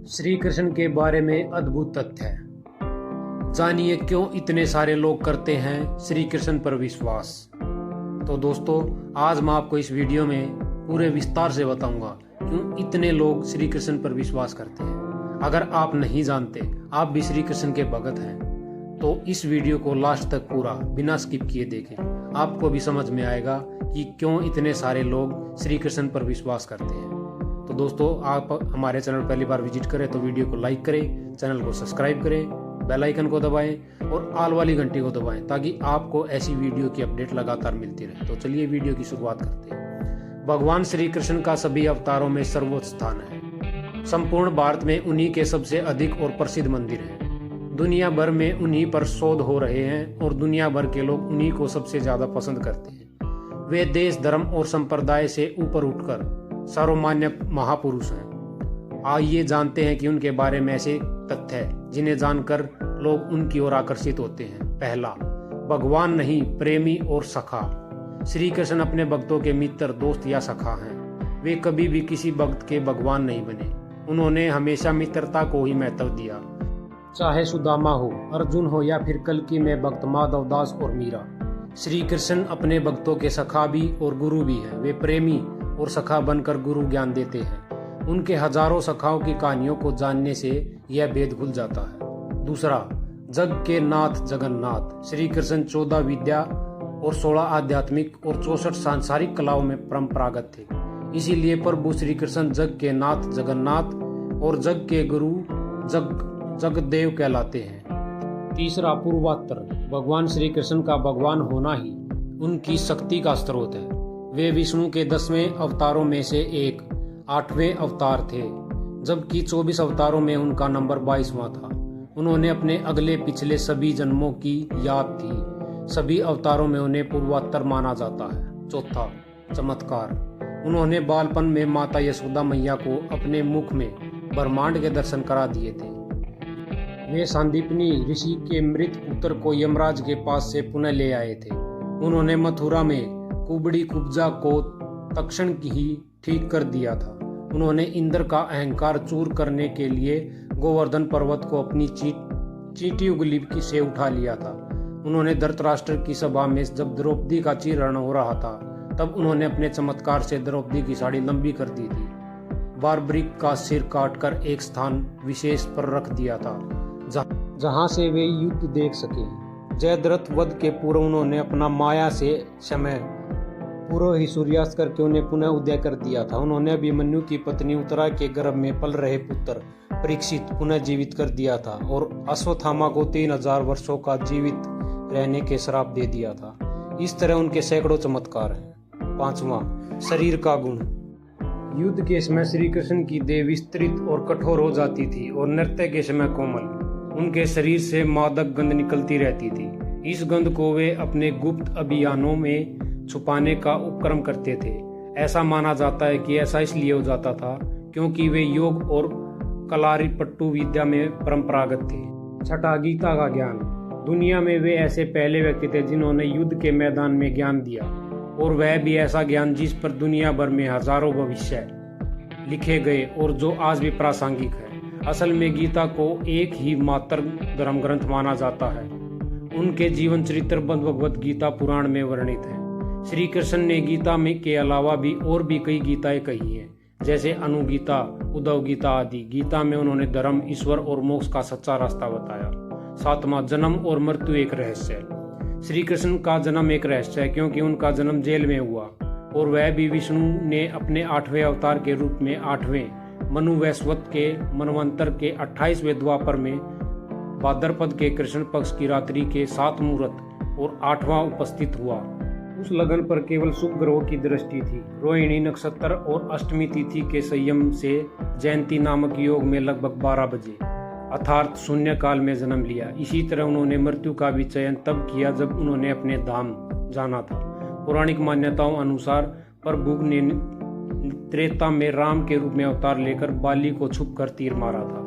श्री कृष्ण के बारे में अद्भुत तथ्य है। जानिए क्यों इतने सारे लोग करते हैं श्री कृष्ण पर विश्वास। तो दोस्तों, आज मैं आपको इस वीडियो में पूरे विस्तार से बताऊंगा क्यों इतने लोग श्री कृष्ण पर विश्वास करते हैं। अगर आप नहीं जानते, आप भी श्री कृष्ण के भक्त हैं, तो इस वीडियो को लास्ट तक पूरा बिना स्किप किए देखें। आपको भी समझ में आएगा कि क्यों इतने सारे लोग श्री कृष्ण पर विश्वास करते हैं। तो दोस्तों, आप हमारे चैनल पहली बार विजिट करें तो वीडियो को लाइक करें, चैनल को सब्सक्राइब करें, बेल आइकन को दबाएं और ऑल वाली घंटी को दबाएं ताकि आपको ऐसी वीडियो की अपडेट लगातार मिलती रहे। तो चलिए वीडियो की शुरुआत करते हैं। भगवान श्री कृष्ण का सभी अवतारों में सर्वोच्च स्थान है। संपूर्ण भारत में उन्हीं के सबसे अधिक और प्रसिद्ध मंदिर हैं। दुनिया भर में उन्हीं पर शोध हो रहे हैं और दुनिया भर के लोग उन्हीं को सबसे ज्यादा पसंद करते हैं। वे देश, धर्म और संप्रदाय से ऊपर उठकर सर्वमान्य महापुरुष हैं। आइए जानते हैं कि उनके बारे में ऐसे तथ्य हैं जिन्हें जानकर लोग उनकी ओर आकर्षित होते हैं। पहला, भगवान नहीं, प्रेमी और सखा। श्री कृष्ण अपने भक्तों के मित्र, दोस्त या सखा हैं। वे कभी भी किसी भक्त के भगवान नहीं बने। उन्होंने हमेशा मित्रता को ही महत्व दिया। चाहे सुदामा हो, अर्जुन हो या फिर कल्कि में भक्त माधव दास और मीरा, श्री कृष्ण अपने भक्तों के सखा भी और गुरु भी हैं। वे प्रेमी और सखा बनकर गुरु ज्ञान देते हैं। उनके हजारों सखाओं की कहानियों को जानने से यह भेद खुल जाता है। दूसरा, जग के नाथ जगन्नाथ। श्री कृष्ण 14 विद्या और 16 आध्यात्मिक और 64 सांसारिक कलाओं में परंपरागत थे। इसीलिए प्रभु श्री कृष्ण जग के नाथ जगन्नाथ और जग के गुरु जगदेव कहलाते हैं। तीसरा, पूर्वात्तर। भगवान श्री कृष्ण का भगवान होना ही उनकी शक्ति का स्रोत है। वे विष्णु के 10वें अवतारों में से एक 8वें अवतार थे, जबकि 24 अवतारों में उनका नंबर 22वां था। उन्होंने अपने अगले पिछले सभी जन्मों की याद थी। सभी अवतारों में उन्हें पूर्वात्तर माना जाता है। चौथा, चमत्कार। उन्होंने बालपन में माता यशोदा मैया को अपने मुख में ब्रह्मांड के दर्शन करा दिए थे। वे सांदीपनी ऋषि के मृत पुत्र को यमराज के पास से पुनः ले आए थे। उन्होंने मथुरा में कुबड़ी कुब्जा को तक्षण ही ठीक कर दिया था। उन्होंने इंद्र का अहंकार चूर करने के लिए गोवर्धन पर्वत को अपनी चींटी उंगली से उठा लिया था। उन्होंने धृतराष्ट्र की सभा में जब द्रौपदी का चीरहरण हो रहा था, तब उन्होंने अपने चमत्कार से द्रौपदी की साड़ी लंबी कर दी थी। बारबरिक का सिर काटकर एक स्थान विशेष पर रख दिया था जहां से वे युद्ध देख सके। जयद्रथ वध के पूर्व उन्होंने अपना माया से समय पूर्व ही सूर्यास्त करके उन्हें पुनः उदय कर दिया था। उन्होंने अभिमन्यु की पत्नी उत्तरा के गर्भ में पल रहे पुत्र परीक्षित पुनः जीवित कर दिया था और अश्वत्थामा को 3000 वर्षों का जीवित रहने के श्राप दे दिया था। इस तरह उनके सैकड़ों चमत्कार हैं। पांचवा, शरीर का गुण। युद्ध के समय श्री कृष्ण की देह विस्तृत और कठोर हो जाती थी और नृत्य के समय कोमल। उनके शरीर से मादक गंध निकलती रहती थी। इस गंध को वे अपने गुप्त अभियानों में छुपाने का उपक्रम करते थे। ऐसा माना जाता है कि ऐसा इसलिए हो जाता था क्योंकि वे योग और कलारी पट्टू विद्या में परंपरागत थे। छठा, गीता का ज्ञान। दुनिया में वे ऐसे पहले व्यक्ति थे जिन्होंने युद्ध के मैदान में ज्ञान दिया, और वह भी ऐसा ज्ञान जिस पर दुनिया भर में हजारों भविष्य लिखे गए और जो आज भी प्रासंगिक है। असल में गीता को एक ही मात्र धर्म ग्रंथ माना जाता है। उनके जीवन चरित्र भगवद गीता पुराण में वर्णित है। श्री कृष्ण ने गीता में के अलावा भी और भी कई गीताएं कही हैं, जैसे अनुगीता, उद्धव गीता आदि। गीता में उन्होंने धर्म, ईश्वर और मोक्ष का सच्चा रास्ता बताया। सातवां, जन्म और मृत्यु एक रहस्य। श्री कृष्ण का जन्म एक रहस्य है क्योंकि उनका जन्म जेल में हुआ, और वह भी विष्णु ने अपने 8वें अवतार के रूप में 8वें मनु वैश्वत के मनवंतर के 28वें द्वापर में भाद्रपद के कृष्ण पक्ष की रात्रि के 7 मुहूर्त और 8वां उपस्थित हुआ। उस लगन पर केवल शुभ ग्रहों की दृष्टि थी। रोहिणी नक्षत्र और अष्टमी तिथि के संयम से जयंती नामक योग में लगभग 12 बजे अर्थात शून्य काल में जन्म लिया। इसी तरह उन्होंने मृत्यु का भी चयन तब किया जब उन्होंने अपने धाम जाना था। पौराणिक मान्यताओं अनुसार प्रभु ने त्रेता में राम के रूप में अवतार लेकर बाली को छुपकर तीर मारा था।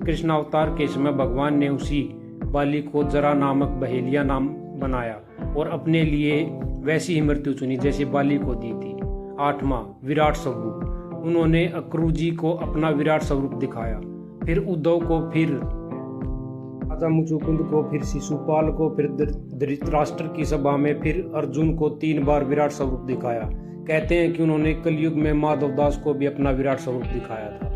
कृष्णावतार के समय भगवान ने उसी बाली को जरा नामक बहेलिया नाम बनाया और अपने लिए वैसी ही मृत्यु चुनी जैसी बाली को दी थी। 8वां, विराट स्वरूप। उन्होंने अक्रू जी को अपना विराट स्वरूप दिखाया, फिर उद्धव को, फिर राजा मुचुकुंद को, फिर शिशुपाल को, फिर धृतराष्ट्र की सभा में, फिर अर्जुन को 3 बार विराट स्वरूप दिखाया। कहते हैं कि उन्होंने कलयुग में माधवदास को भी अपना विराट स्वरूप दिखाया था।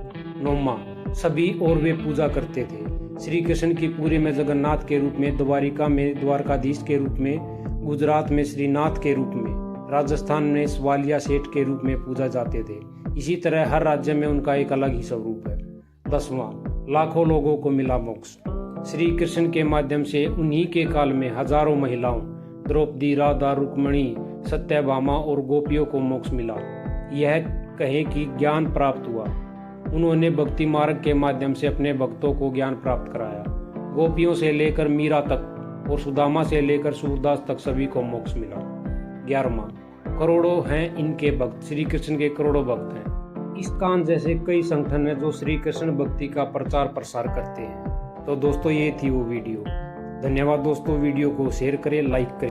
9वां, सभी और वे पूजा करते थे। श्री कृष्ण की पुरी में जगन्नाथ के रूप में, द्वारिका में द्वारकाधीश के रूप में, गुजरात में श्रीनाथ के रूप में, राजस्थान में सवालिया सेठ के रूप में पूजा जाते थे। इसी तरह हर राज्य में उनका एक अलग ही स्वरूप है। 10वां, लाखों लोगों को मिला मोक्ष। श्री कृष्ण के माध्यम से उन्हीं के काल में हजारों महिलाओं, द्रौपदी, राधा, रुक्मणी, सत्यभामा और गोपियों को मोक्ष मिला। यह कहें कि ज्ञान प्राप्त हुआ। उन्होंने भक्ति मार्ग के माध्यम से अपने भक्तों को ज्ञान प्राप्त कराया। गोपियों से लेकर मीरा तक और सुदामा से लेकर सूरदास तक सभी को मोक्ष मिला। 11वां, करोड़ों हैं इनके भक्त। श्री कृष्ण के करोड़ों भक्त हैं। इस्कॉन जैसे कई संगठन हैं जो श्री कृष्ण भक्ति का प्रचार प्रसार करते हैं। तो दोस्तों, ये थी वो वीडियो। धन्यवाद दोस्तों। वीडियो को शेयर करें, लाइक करें।